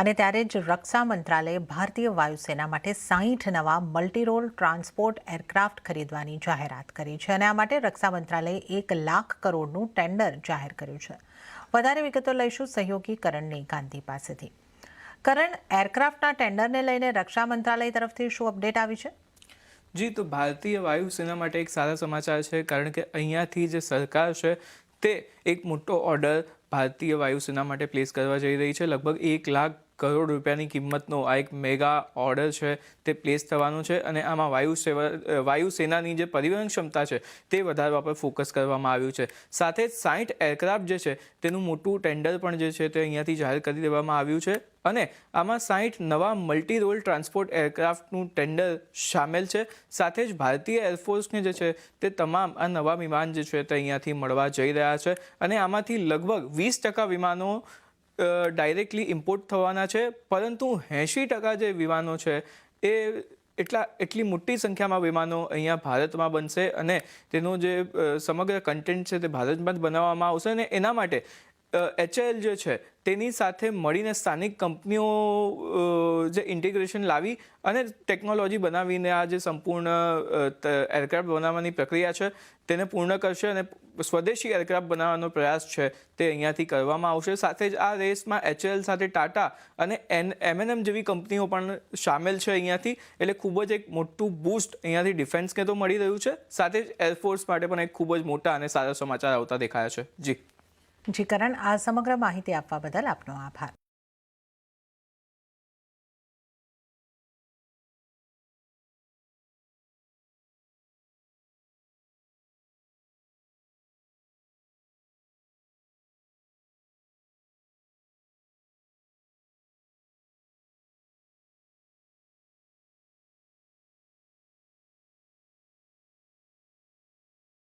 અને ત્યારે જ રક્ષા મંત્રાલયે ભારતીય વાયુસેના માટે 60 નવા મલ્ટીરોલ ટ્રાન્સપોર્ટ એરક્રાફ્ટ ખરીદવાની જાહેરાત કરી છે અને આ માટે રક્ષા મંત્રાલયે 1 લાખ કરોડનું ટેન્ડર જાહેર કર્યું છે. વધારે વિગતો લઈશું સહયોગી કરણની ગાંધી પાસેથી. કરણ, એરક્રાફ્ટના ટેન્ડરને લઈને રક્ષા મંત્રાલય તરફથી શું અપડેટ આવી છે? જી, તો ભારતીય વાયુસેના માટે એક સારા સમાચાર છે, કારણ કે અહીંયાથી જે સરકાર છે તે એક મોટો ઓર્ડર ભારતીય વાયુસેના માટે પ્લેસ કરવા જઈ રહી છે. લગભગ 1 લાખ કરોડ રૂપિયાની કિંમતનો આ એક મેગા ઓર્ડર છે તે પ્લેસ થવાનું છે અને આમાં વાયુસેનાની જે પરિવહન ક્ષમતા છે તે વધારવા પર ફોકસ કરવામાં આવ્યું છે. સાથે જ 60 એરક્રાફ્ટ જે છે તેનું મોટું ટેન્ડર પણ જે છે તે અહીંયાથી જાહેર કરી દેવામાં આવ્યું છે અને આમાં 60 નવા મલ્ટી રોલ ટ્રાન્સપોર્ટ એરક્રાફ્ટનું ટેન્ડર સામેલ છે. સાથે જ ભારતીય એરફોર્સને જે છે તે તમામ આ નવા વિમાન જે છે તે અહીંયાથી મળવા જઈ રહ્યા છે અને આમાંથી લગભગ 20% વિમાનો ડાયરેક્ટલી ઇમ્પોર્ટ થવાના છે, પરંતુ 80% જે વિમાનો છે એ એટલી મોટી સંખ્યામાં વિમાનો અહીંયા ભારતમાં બનશે અને તેનો જે સમગ્ર કન્ટેન્ટ છે તે ભારતમાં જ બનાવવામાં આવશે અને એના માટે HAL જે છે તેની સાથે મળીને સ્થાનિક કંપનીઓ જે ઇન્ટિગ્રેશન લાવી અને ટેકનોલોજી બનાવીને આ જે સંપૂર્ણ એરક્રાફ્ટ બનાવવાની પ્રક્રિયા છે તેને પૂર્ણ કરશે અને સ્વદેશી એરક્રાફ્ટ બનાવવાનો પ્રયાસ છે તે અહીંયાથી કરવામાં આવશે. સાથે જ આ રેસમાં HAL સાથે ટાટા અને M&M જેવી કંપનીઓ પણ સામેલ છે અહીંયાથી, એટલે ખૂબ જ એક મોટું બૂસ્ટ અહીંયાથી ડિફેન્સને તો મળી રહ્યું છે. સાથે જ એરફોર્સ માટે પણ એક ખૂબ જ મોટા અને સારા સમાચાર આવતા દેખાયા છે. જી કરણ, આ સમગ્ર માહિતી આપવા બદલ આપનો આભાર.